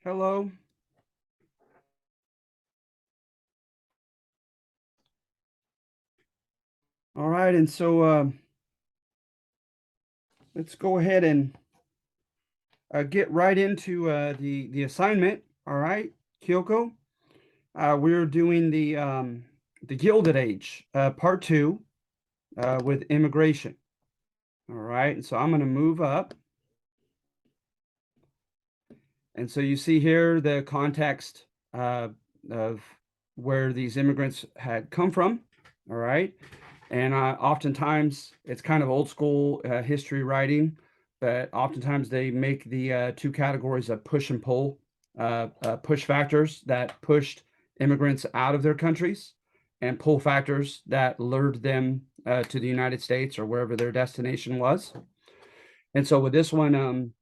Hello. All right, and so let's go ahead and get right into the assignment. All right, Kyoko. We're doing the Gilded Age, part two, with immigration. All right, and so I'm going to move up, and so you see here the context of where these immigrants had come from. All right. And oftentimes it's kind of old school history writing, but oftentimes they make the two categories of push and pull, push factors that pushed immigrants out of their countries, and pull factors that lured them to the United States or wherever their destination was. And so with this one,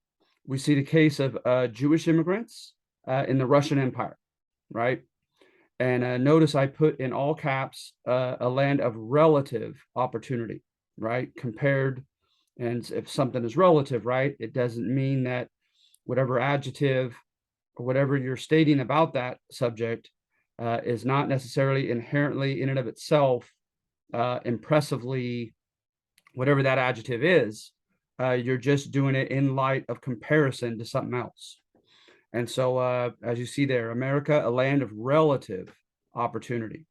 we see the case of Jewish immigrants in the Russian Empire, right? And notice I put in all caps a land of relative opportunity, right? Compared, and if something is relative, right, it doesn't mean that whatever adjective or whatever you're stating about that subject is not necessarily inherently in and of itself impressively, whatever that adjective is. You're just doing it in light of comparison to something else. And so, as you see there, America, a land of relative opportunity.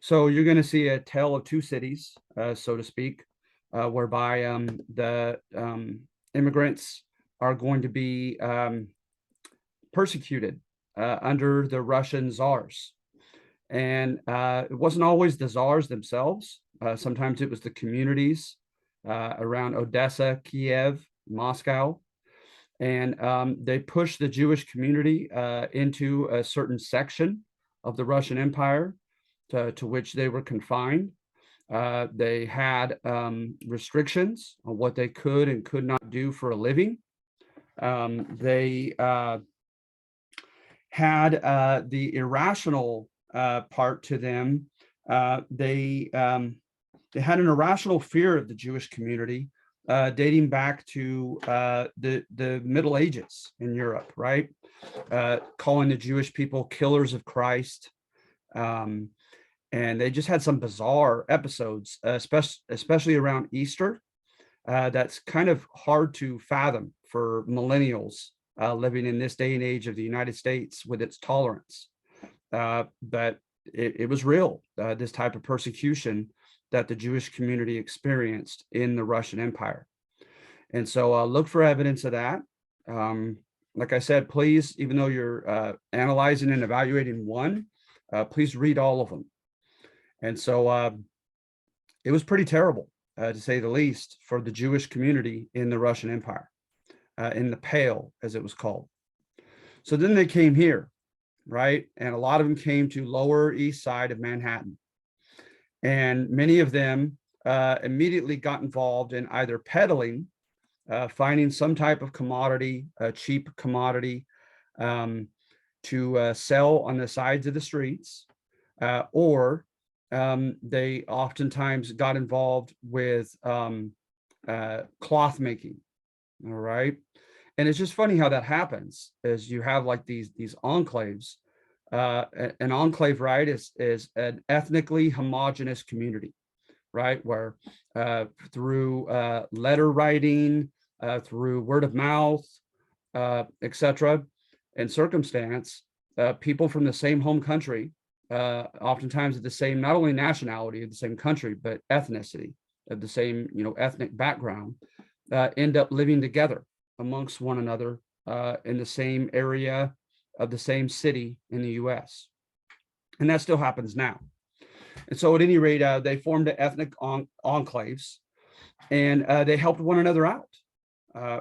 So you're going to see a tale of two cities, so to speak, whereby the immigrants are going to be persecuted under the Russian czars. And it wasn't always the czars themselves. Sometimes it was the communities around Odessa, Kiev, Moscow, and they pushed the Jewish community into a certain section of the Russian Empire to which they were confined. They had restrictions on what they could and could not do for a living. They had the irrational part to them. They had an irrational fear of the Jewish community dating back to the Middle Ages in Europe, right? Calling the Jewish people killers of Christ. And they just had some bizarre episodes, especially around Easter. That's kind of hard to fathom for millennials living in this day and age of the United States with its tolerance. But it was real, this type of persecution that the Jewish community experienced in the Russian Empire. And so look for evidence of that. Like I said, please, even though you're analyzing and evaluating one, please read all of them. And so it was pretty terrible, to say the least, for the Jewish community in the Russian Empire, in the Pale, as it was called. So then they came here, right? And a lot of them came to Lower East Side of Manhattan. And many of them immediately got involved in either peddling, finding some type of commodity, a cheap commodity, to sell on the sides of the streets, or they oftentimes got involved with cloth making. All right. And it's just funny how that happens, as you have like these enclaves. An enclave, right, is an ethnically homogenous community, right, where through letter writing, through word of mouth, etc., and circumstance, people from the same home country, oftentimes of the same, not only nationality of the same country, but ethnicity of the same, ethnic background, end up living together amongst one another in the same area of the same city in the US. And that still happens now. And so at any rate, they formed ethnic enclaves, and they helped one another out,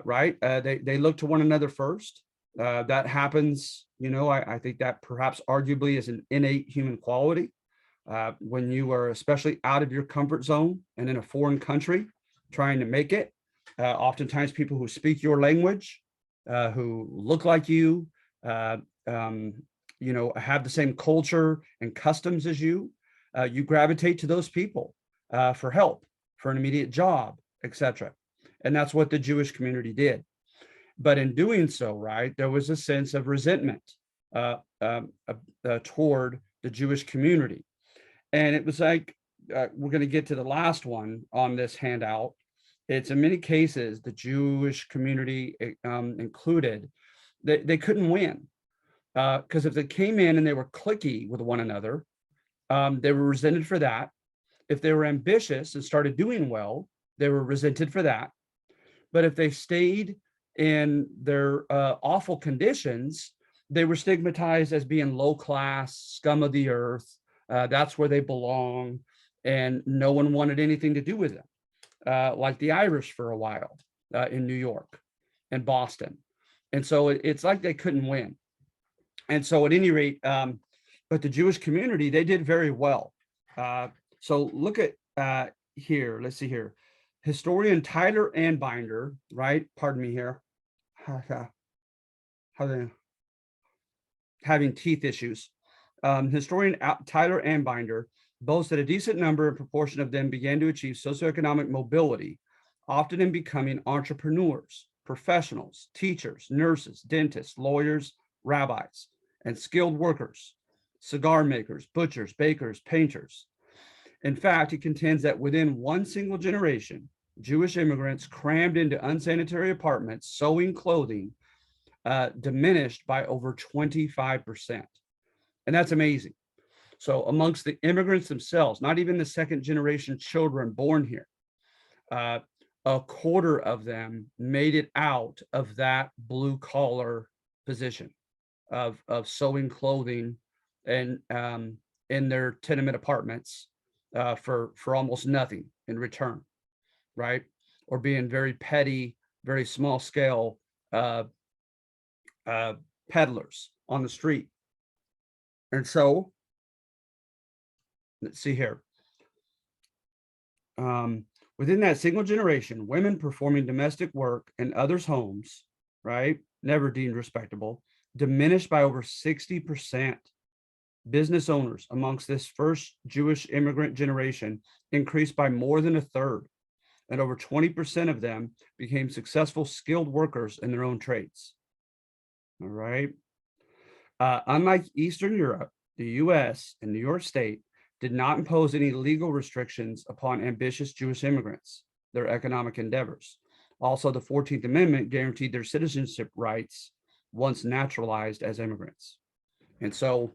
right? They looked to one another first. That happens, I think that perhaps arguably is an innate human quality. When you are especially out of your comfort zone and in a foreign country trying to make it, oftentimes people who speak your language, who look like you, have the same culture and customs as you, you gravitate to those people for help, for an immediate job, etc. And that's what the Jewish community did. But in doing so, right, there was a sense of resentment uh, toward the Jewish community. And it was like, we're going to get to the last one on this handout. It's in many cases, the Jewish community included, they couldn't win. Because if they came in and they were cliquey with one another, they were resented for that. If they were ambitious and started doing well, they were resented for that. But if they stayed in their awful conditions, they were stigmatized as being low class, scum of the earth. That's where they belong, and no one wanted anything to do with them, like the Irish for a while in New York and Boston. And so it's like they couldn't win. And so at any rate, but the Jewish community, they did very well. So look at here, let's see here. Historian Tyler Anbinder, right? Pardon me here. Having teeth issues. Historian Tyler Anbinder boasts that a decent number and proportion of them began to achieve socioeconomic mobility, often in becoming entrepreneurs, professionals, teachers, nurses, dentists, lawyers, rabbis, and skilled workers, cigar makers, butchers, bakers, painters. In fact, he contends that within one single generation, Jewish immigrants crammed into unsanitary apartments, sewing clothing, diminished by over 25%. And that's amazing. So amongst the immigrants themselves, not even the second generation children born here, a quarter of them made it out of that blue collar position of sewing clothing and in their tenement apartments for almost nothing in return, right? Or being very petty, very small scale peddlers on the street. And so, let's see here. Within that single generation, women performing domestic work in others' homes, right, never deemed respectable, diminished by over 60%. Business owners amongst this first Jewish immigrant generation increased by more than a third, and over 20% of them became successful skilled workers in their own trades. All right. Unlike Eastern Europe, the US and New York State did not impose any legal restrictions upon ambitious Jewish immigrants, their economic endeavors. Also, the 14th Amendment guaranteed their citizenship rights once naturalized as immigrants. And so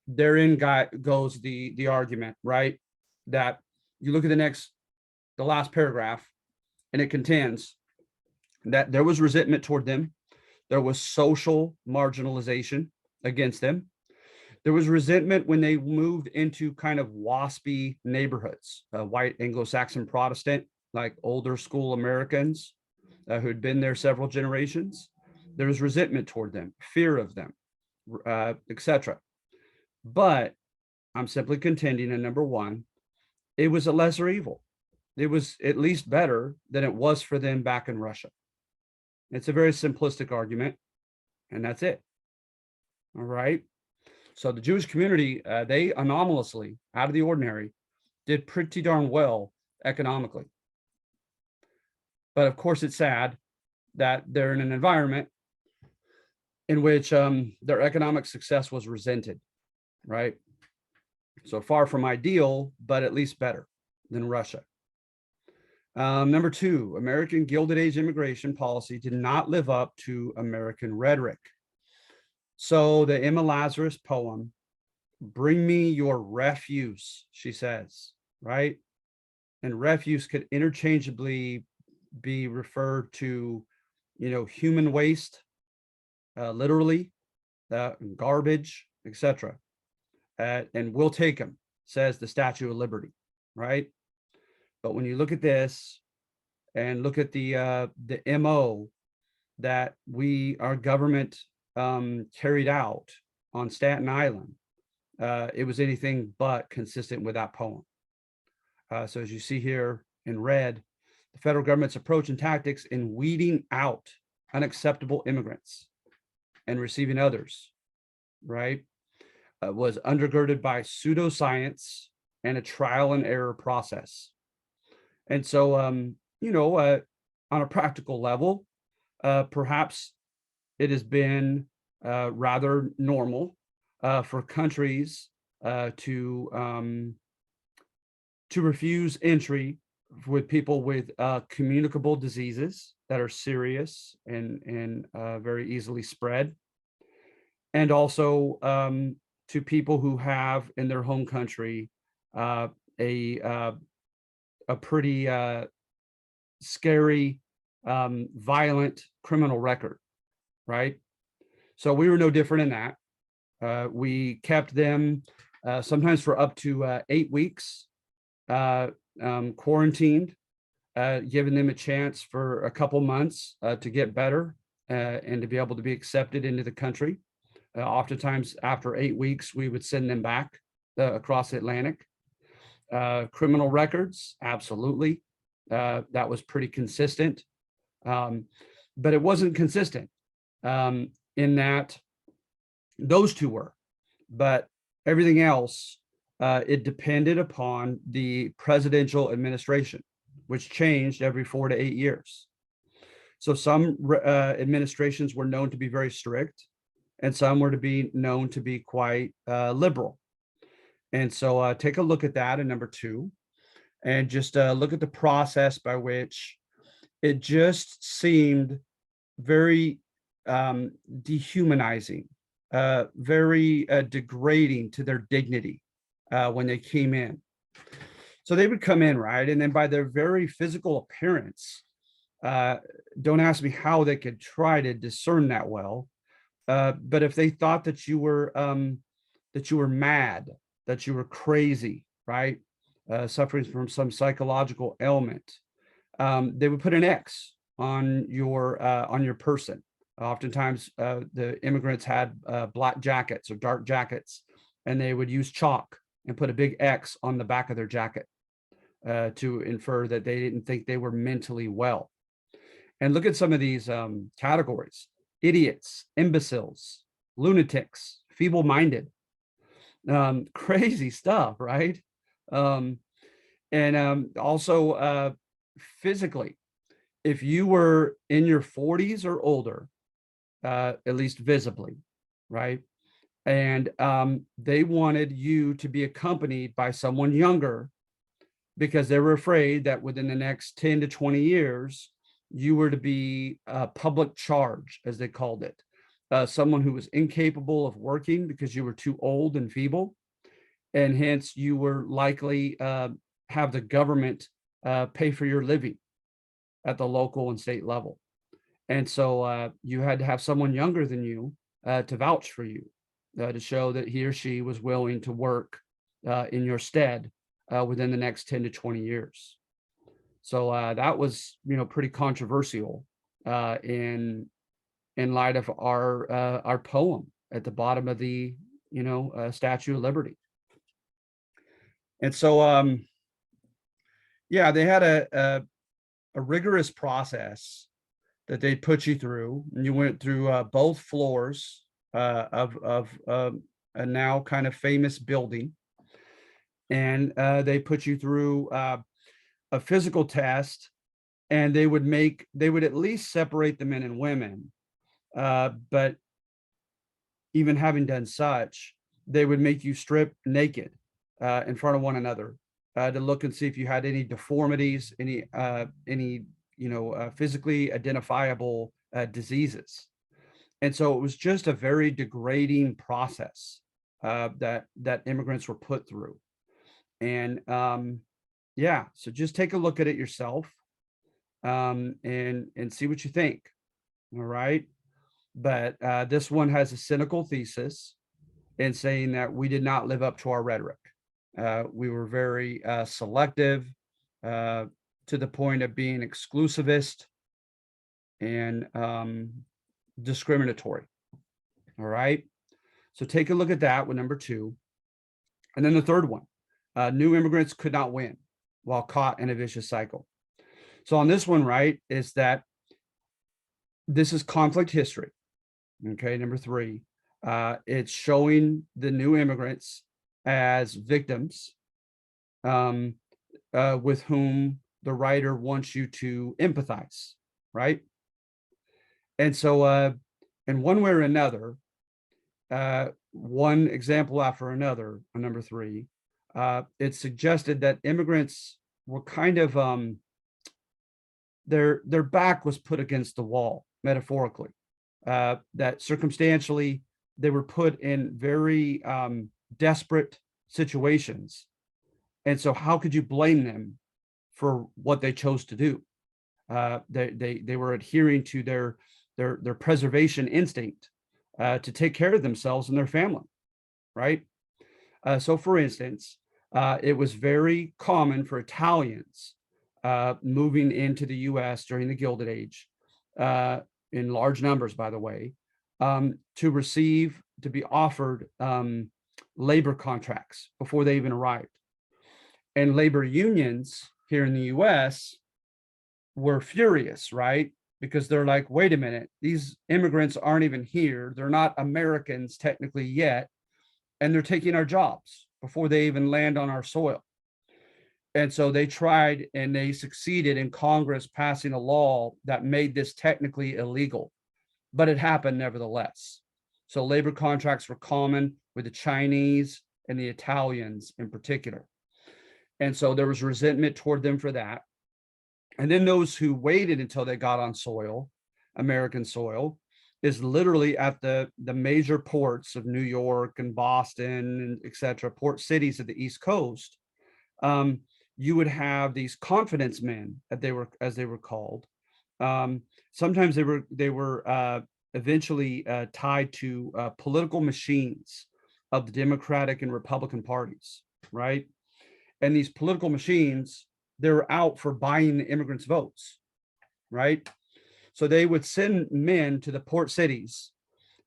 therein goes the argument, right? That you look at the last paragraph, and it contends that there was resentment toward them. There was social marginalization against them. There was resentment when they moved into kind of waspy neighborhoods, white Anglo-Saxon Protestant, like older school Americans who had been there several generations. There was resentment toward them, fear of them, etc. But I'm simply contending in number one, it was a lesser evil. It was at least better than it was for them back in Russia. It's a very simplistic argument, and that's it. All right. So the Jewish community, they anomalously, out of the ordinary, did pretty darn well economically. But of course, it's sad that they're in an environment in which their economic success was resented, right? So far from ideal, but at least better than Russia. Number two, American Gilded Age immigration policy did not live up to American rhetoric. So the Emma Lazarus poem, "Bring me your refuse," she says, right? And refuse could interchangeably be referred to, human waste, literally, garbage, etc. And we'll take them, says the Statue of Liberty, right? But when you look at this and look at the MO that our government carried out on Staten Island, it was anything but consistent with that poem. So as you see here in red, the federal government's approach and tactics in weeding out unacceptable immigrants and receiving others, right, was undergirded by pseudoscience and a trial and error process. And so, on a practical level, perhaps it has been rather normal for countries to refuse entry with people with communicable diseases that are serious and very easily spread, and also to people who have in their home country uh, a uh, a pretty scary, violent criminal record, right? So we were no different in that. We kept them sometimes for up to 8 weeks uh, quarantined, giving them a chance for a couple months to get better and to be able to be accepted into the country. Oftentimes, after 8 weeks, we would send them back across the Atlantic. Criminal records, absolutely. That was pretty consistent. Um, but it wasn't consistent in that those two were, but everything else, it depended upon the presidential administration, which changed every 4 to 8 years. So some administrations were known to be very strict, and some were to be known to be quite liberal. And so take a look at that in number two, and just look at the process by which it just seemed very dehumanizing, very degrading to their dignity when they came in. So they would come in, right? And then by their very physical appearance, don't ask me how they could try to discern that well. But if they thought that you were mad, that you were crazy, right? Suffering from some psychological ailment, they would put an X on your person. Oftentimes, the immigrants had black jackets or dark jackets, and they would use chalk and put a big X on the back of their jacket to infer that they didn't think they were mentally well. And look at some of these categories: idiots, imbeciles, lunatics, feeble-minded, crazy stuff, right? Um, and also physically, if you were in your 40s or older, at least visibly, right? And they wanted you to be accompanied by someone younger because they were afraid that within the next 10 to 20 years, you were to be public charge, as they called it. Someone who was incapable of working because you were too old and feeble, and hence you were likely have the government pay for your living at the local and state level. And so you had to have someone younger than you to vouch for you, to show that he or she was willing to work in your stead within the next 10 to 20 years. So that was, pretty controversial in light of our poem at the bottom of the, Statue of Liberty. And so, yeah, they had a rigorous process that they put you through, and you went through both floors of a now kind of famous building, and they put you through a physical test, and they would at least separate the men and women, but even having done such, they would make you strip naked in front of one another to look and see if you had any deformities, any physically identifiable diseases. And so it was just a very degrading process that immigrants were put through. And yeah, so just take a look at it yourself and see what you think. All right. But this one has a cynical thesis in saying that we did not live up to our rhetoric. We were very selective to the point of being exclusivist and discriminatory. All right. So take a look at that with number two. And then the third one, new immigrants could not win while caught in a vicious cycle. So on this one, right, is that this is conflict history. Okay. Number three, it's showing the new immigrants as victims with whom the writer wants you to empathize, right? And so, in one way or another, one example after another, on number three, it suggested that immigrants were kind of their back was put against the wall, metaphorically. That circumstantially they were put in very desperate situations, and so how could you blame them for what they chose to do? They were adhering to their preservation instinct to take care of themselves and their family, right? So, for instance, it was very common for Italians moving into the U.S. during the Gilded Age, in large numbers, by the way, to be offered labor contracts before they even arrived. And labor unions here in the U.S. were furious, right? Because they're like, wait a minute, these immigrants aren't even here. They're not Americans technically yet, and they're taking our jobs before they even land on our soil. And so they tried and they succeeded in Congress passing a law that made this technically illegal, but it happened nevertheless. So labor contracts were common with the Chinese and the Italians in particular. And so there was resentment toward them for that. And then those who waited until they got on soil, American soil, is literally at the major ports of New York and Boston, and et cetera, port cities of the East Coast. You would have these confidence men, as they were called. Sometimes they were eventually tied to political machines of the Democratic and Republican parties, right? And these political machines, they were out for buying the immigrants' votes, right? So they would send men to the port cities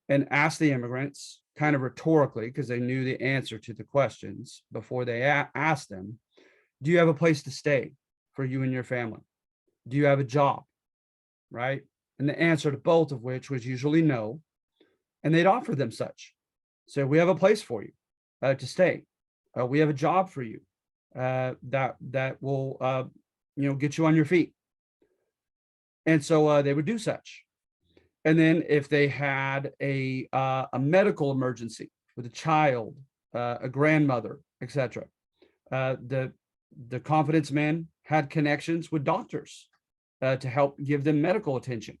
and ask the immigrants, kind of rhetorically, because they knew the answer to the questions before they asked them, do you have a place to stay for you and your family? Do you have a job? Right? And the answer to both of which was usually no. And they'd offer them such. So we have a place for you to stay. We have a job for you that will get you on your feet. And so they would do such. And then if they had a medical emergency with a child, a grandmother, etc., the confidence men had connections with doctors to help give them medical attention,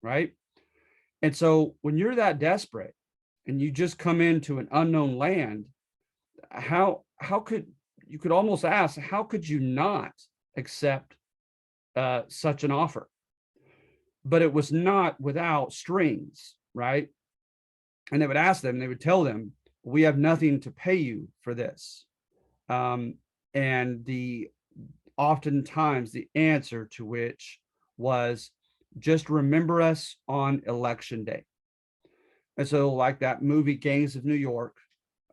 right? And so when you're that desperate and you just come into an unknown land, how could you could almost ask, how could you not accept such an offer? But it was not without strings, right? And they would ask them, they would tell them, we have nothing to pay you for this. And oftentimes the answer to which was, just remember us on election day. And so, like that movie Gangs of New York,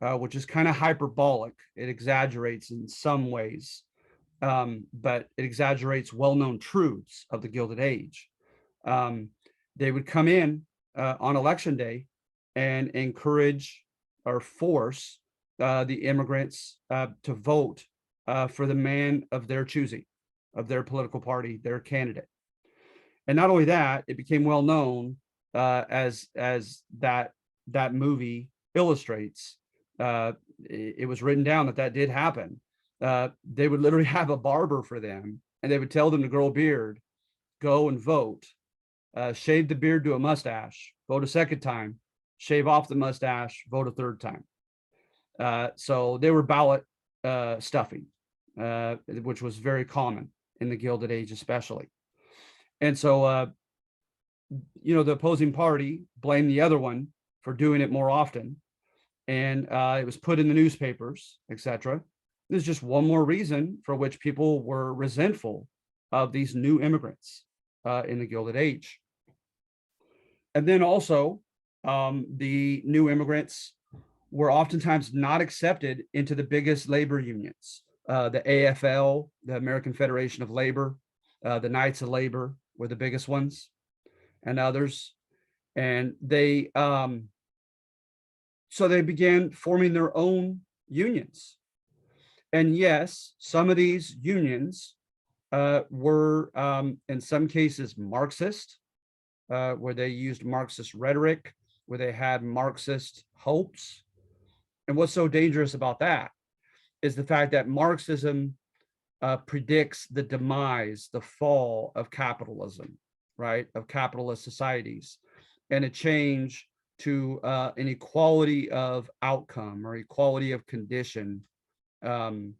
which is kind of hyperbolic, it exaggerates in some ways, but it exaggerates well-known truths of the Gilded Age. They would come in on election day and encourage or force the immigrants to vote for the man of their choosing, of their political party, their candidate. And not only that, it became well known as that movie illustrates. It was written down that did happen. They would literally have a barber for them, and they would tell them to grow a beard, go and vote, shave the beard to a mustache, vote a second time, shave off the mustache, vote a third time. So they were ballot stuffing, which was very common in the Gilded Age, especially. And so, the opposing party blamed the other one for doing it more often, and it was put in the newspapers, etc. There's just one more reason for which people were resentful of these new immigrants in the Gilded Age. And then also, the new immigrants were oftentimes not accepted into the biggest labor unions, the AFL, the American Federation of Labor, the Knights of Labor were the biggest ones, and others. And so they began forming their own unions. And yes, some of these unions were, in some cases, Marxist, where they used Marxist rhetoric, where they had Marxist hopes. And what's so dangerous about that is the fact that Marxism predicts the demise, the fall of capitalism, right? Of capitalist societies, and a change to an equality of outcome or equality of condition, kind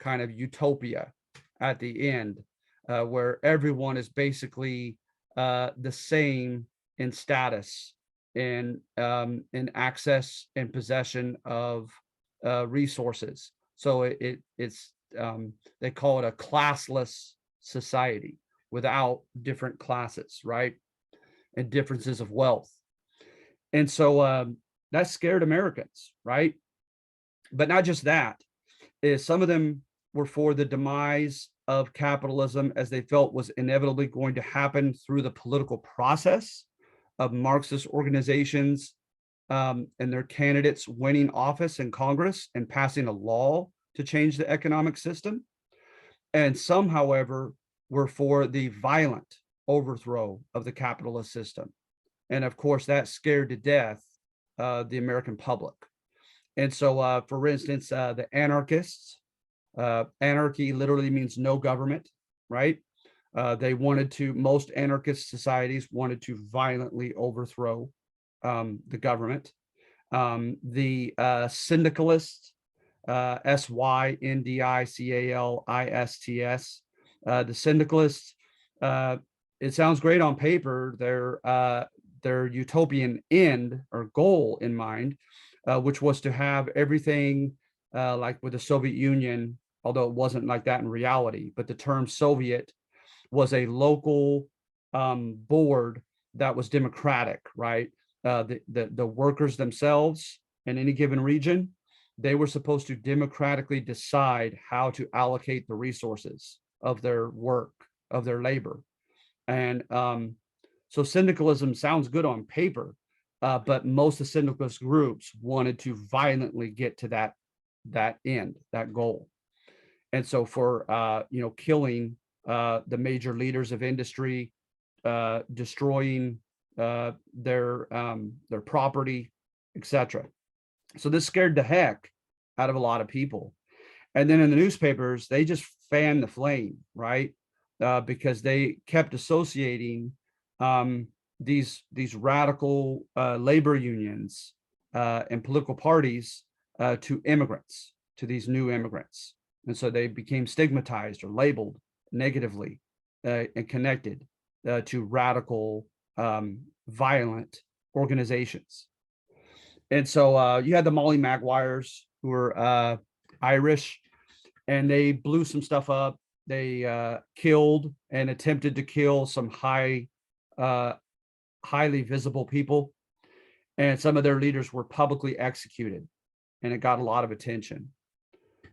of utopia at the end, where everyone is basically the same in status, in access and possession of resources. So it's they call it a classless society without different classes, right? And differences of wealth. And so that scared Americans, right? But not just that, is some of them were for the demise of capitalism as they felt was inevitably going to happen through the political process of Marxist organizations and their candidates winning office in Congress and passing a law to change the economic system. And some, however, were for the violent overthrow of the capitalist system. And of course, that scared to death the American public. And so, for instance, the anarchists, anarchy literally means no government, right? They wanted to, most anarchist societies wanted to violently overthrow the government. The syndicalists, syndicalists, the syndicalists, it sounds great on paper. Their utopian end or goal in mind, which was to have everything like with the Soviet Union, although it wasn't like that in reality, but the term Soviet was a local board that was democratic, right? The workers themselves in any given region, they were supposed to democratically decide how to allocate the resources of their work, of their labor. And so syndicalism sounds good on paper, but most of the syndicalist groups wanted to violently get to that end, that goal. And so for killing the major leaders of industry, destroying their property, etc. So this scared the heck out of a lot of people. And then in the newspapers, they just fanned the flame, right? Because they kept associating these radical labor unions and political parties to immigrants, to these new immigrants. And so they became stigmatized or labeled negatively and connected to radical, violent organizations. And so you had the Molly Maguires, who were Irish, and they blew some stuff up. They killed and attempted to kill some highly visible people. And some of their leaders were publicly executed, and it got a lot of attention.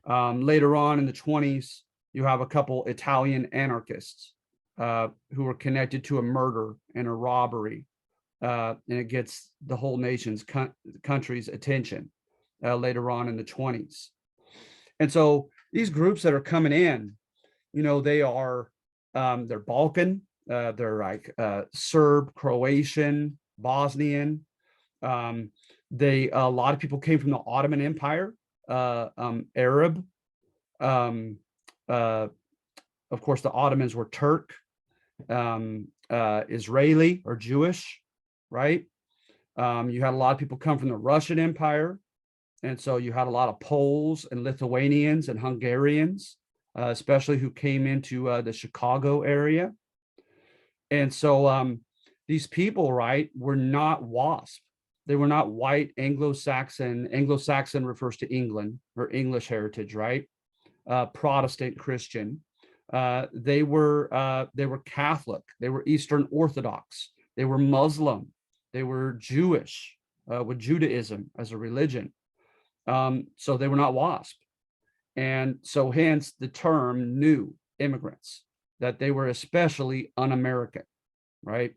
Later on in the 20s, you have a couple Italian anarchists who were connected to a murder and a robbery, and it gets the whole nation's country's attention later on in the 20s. And so these groups that are coming in, they are they're Balkan, they're like Serb, Croatian, Bosnian. A lot of people came from the Ottoman Empire, Arab. Of course, the Ottomans were Turk, Israeli or Jewish, right? You had a lot of people come from the Russian Empire. And so you had a lot of Poles and Lithuanians and Hungarians, especially who came into the Chicago area. And so these people, right, were not WASP. They were not white Anglo-Saxon. Anglo-Saxon refers to England or English heritage, right? Protestant Christian. They were Catholic. They were Eastern Orthodox. They were Muslim. They were Jewish with Judaism as a religion. So they were not WASP. And so hence the term new immigrants, that they were especially un-American, right?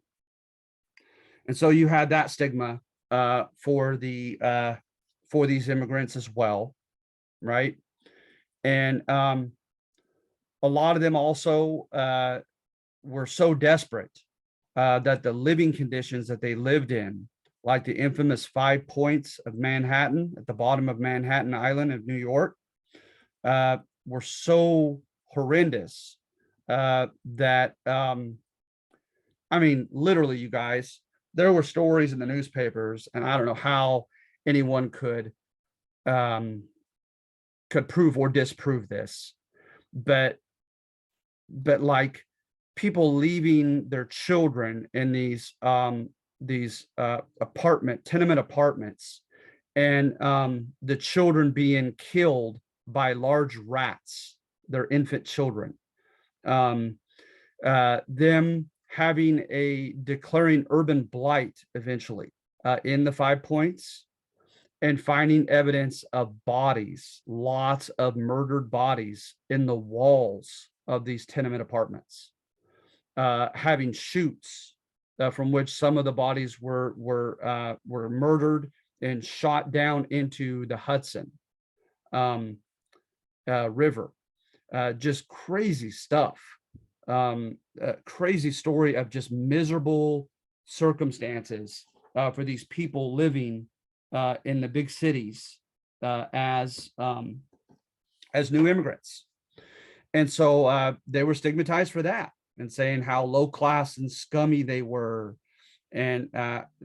And so you had that stigma for these immigrants as well, right? And a lot of them also were so desperate that the living conditions that they lived in, like the infamous 5 points of Manhattan at the bottom of Manhattan Island of New York, were so horrendous that I mean, literally, you guys, there were stories in the newspapers, and I don't know how anyone um, could prove or disprove this, but like people leaving their children in these tenement apartments, and the children being killed by large rats, their infant children. Um, them having a declaring urban blight eventually in the 5 points, and finding evidence of bodies, lots of murdered bodies in the walls of these tenement apartments, having chutes from which some of the bodies were murdered and shot down into the Hudson River. Just crazy stuff. Crazy story of just miserable circumstances for these people living in the big cities as new immigrants. And so they were stigmatized for that, and saying how low class and scummy they were, and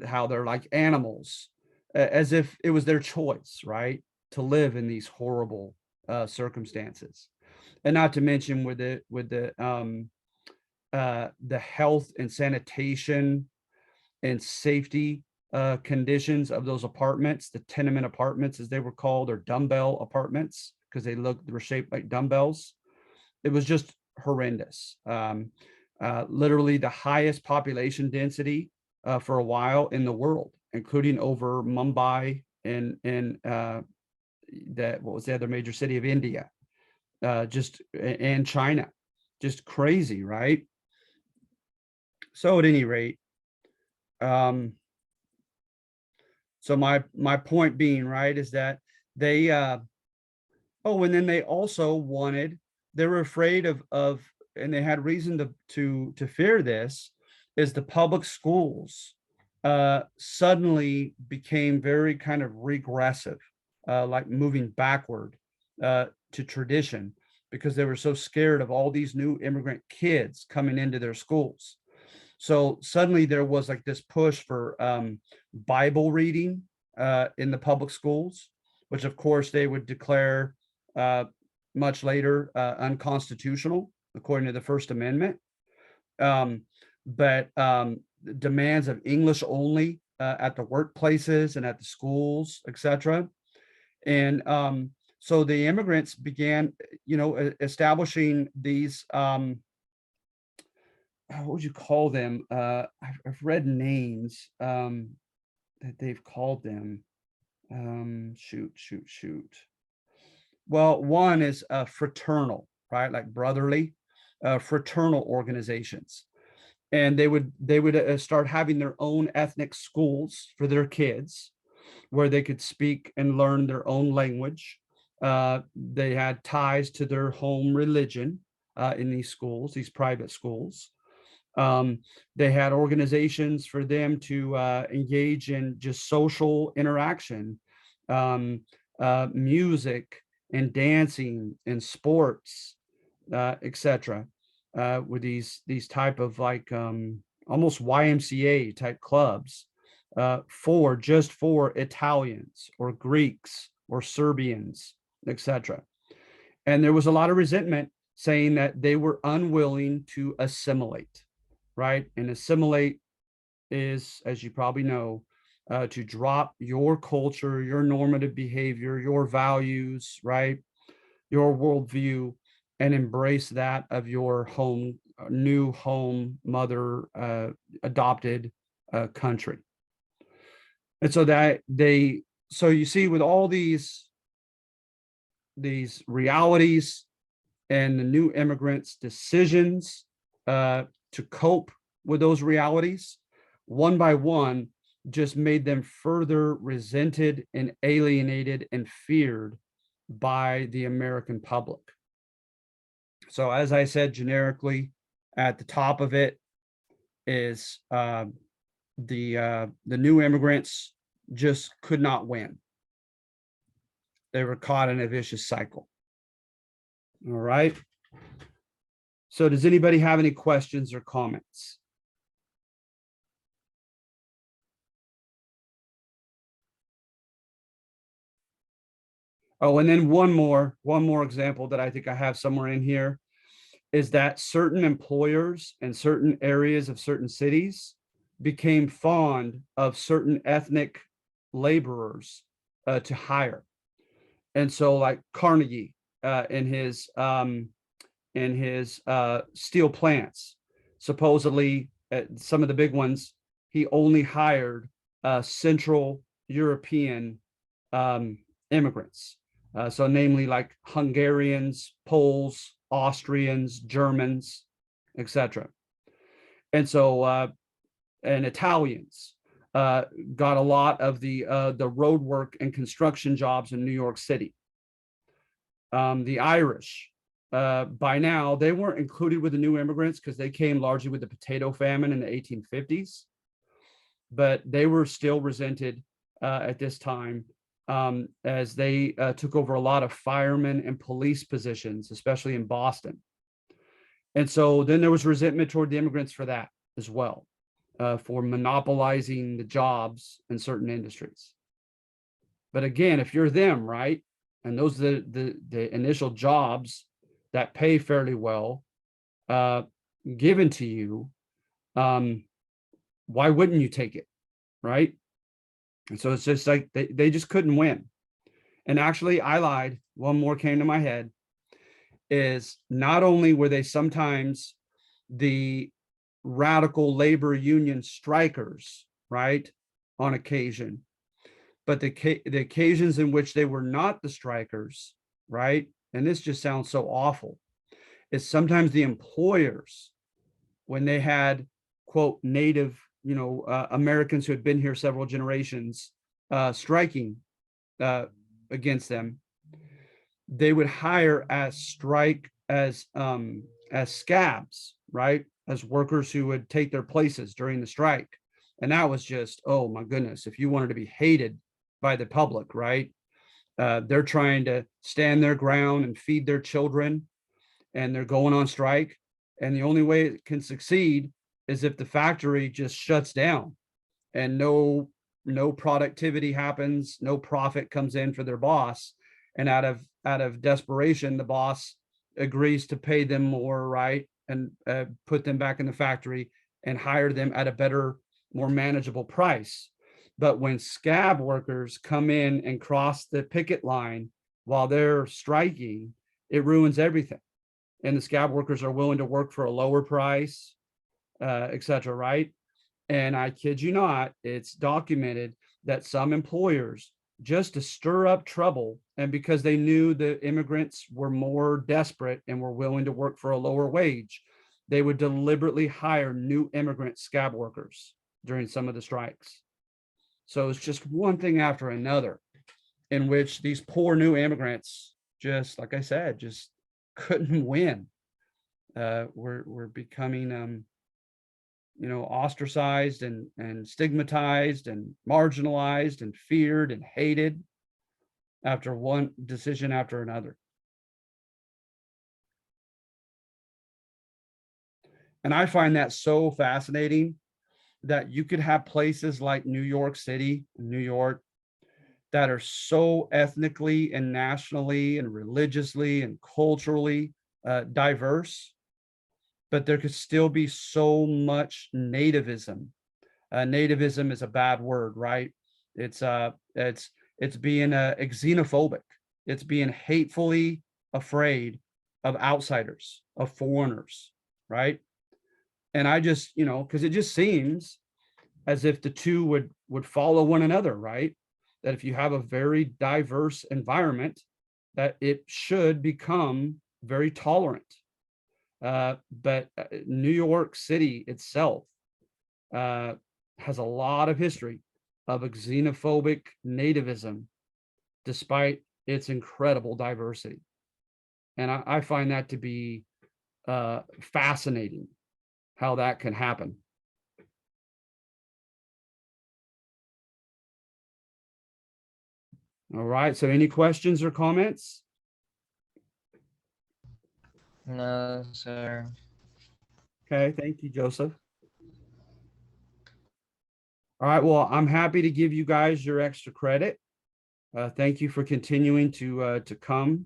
how they're like animals, as if it was their choice, right, to live in these horrible circumstances. And not to mention the health and sanitation and safety conditions of those apartments, the tenement apartments, as they were called, or dumbbell apartments, because they were shaped like dumbbells. It was just horrendous. Literally the highest population density for a while in the world, including over Mumbai and what was the other major city of India, and China. Just crazy, right? So at any rate, so my point being, right, is that they and then they also they were afraid of, and they had reason to fear this, is the public schools suddenly became very kind of regressive, like moving backward to tradition, because they were so scared of all these new immigrant kids coming into their schools. So suddenly there was like this push for Bible reading in the public schools, which of course they would declare much later unconstitutional according to the First Amendment. But demands of English only at the workplaces and at the schools, etc. And so the immigrants began, establishing these, what would you call them? I've read names that they've called them. Shoot. Well, one is fraternal, right? Like brotherly, fraternal organizations. And they would start having their own ethnic schools for their kids, where they could speak and learn their own language. They had ties to their home religion in these schools, these private schools. They had organizations for them to engage in just social interaction, music and dancing and sports, etc. With these type of like almost YMCA type clubs for Italians or Greeks or Serbians, etc. And there was a lot of resentment, saying that they were unwilling to assimilate, right? And assimilate is, as you probably know, to drop your culture, your normative behavior, your values, right? Your worldview, and embrace that of your new home, mother, adopted country. And so you see, with all these realities and the new immigrants' decisions to cope with those realities, one by one, just made them further resented and alienated and feared by the American public. So as I said generically at the top of it, is the new immigrants just could not win. They were caught in a vicious cycle. All right. So does anybody have any questions or comments? Oh, and then one more example that I think I have somewhere in here is that certain employers and certain areas of certain cities became fond of certain ethnic laborers to hire. And so like Carnegie in his steel plants, supposedly some of the big ones, he only hired Central European immigrants. So namely like Hungarians, Poles, Austrians, Germans, etc. And so and Italians got a lot of the road work and construction jobs in New York City. The Irish, by now, they weren't included with the new immigrants because they came largely with the potato famine in the 1850s, but they were still resented at this time as they took over a lot of firemen and police positions, especially in Boston. And so then there was resentment toward the immigrants for that as well, for monopolizing the jobs in certain industries. But again, if you're them, right, and those are the initial jobs that pay fairly well given to you, why wouldn't you take it, right? And so it's just like they just couldn't win. And actually, I lied. One more came to my head is not only were they sometimes the radical labor union strikers, right, on occasion, but the occasions in which they were not the strikers, right, and this just sounds so awful, is sometimes the employers, when they had, quote, native, Americans who had been here several generations striking against them, they would hire as scabs, right, as workers who would take their places during the strike. And that was just, oh my goodness, if you wanted to be hated by the public, right? They're trying to stand their ground and feed their children, and they're going on strike. And the only way it can succeed is if the factory just shuts down and no productivity happens, no profit comes in for their boss. And out of desperation, the boss agrees to pay them more, right? And put them back in the factory and hire them at a better, more manageable price. But when scab workers come in and cross the picket line while they're striking, it ruins everything. And the scab workers are willing to work for a lower price, et cetera, right? And I kid you not, it's documented that some employers, just to stir up trouble, and because they knew the immigrants were more desperate and were willing to work for a lower wage, they would deliberately hire new immigrant scab workers during some of the strikes. So it's just one thing after another in which these poor new immigrants, just like I said, just couldn't win. We're becoming ostracized and stigmatized and marginalized and feared and hated after one decision after another. And I find that so fascinating that you could have places like New York City, New York, that are so ethnically and nationally and religiously and culturally diverse, but there could still be so much nativism. Nativism is a bad word, right? It's being xenophobic. It's being hatefully afraid of outsiders, of foreigners, right? And I just, because it just seems as if the two would follow one another, right? That if you have a very diverse environment, that it should become very tolerant. But New York City itself has a lot of history of xenophobic nativism, despite its incredible diversity. And I find that to be fascinating, how that can happen. All right. So any questions or comments? No, sir. Okay. Thank you, Joseph. All right. Well, I'm happy to give you guys your extra credit. Thank you for continuing to come.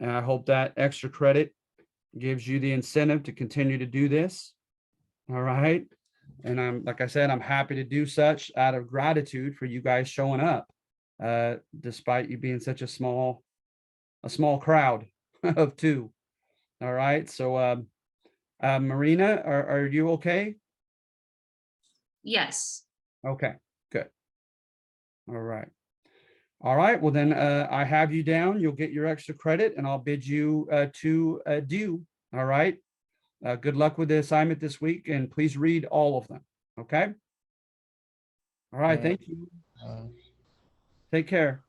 And I hope that extra credit gives you the incentive to continue to do this. All right. And I'm, like I said, I'm happy to do such out of gratitude for you guys showing up, despite you being such a small crowd of two. All right. So, Marina, are you okay? Yes. Okay, good. All right. All right. Well, then I have you down. You'll get your extra credit and I'll bid you to due. All right. Good luck with the assignment this week and please read all of them. Okay. All right. Yeah. Thank you. Take care.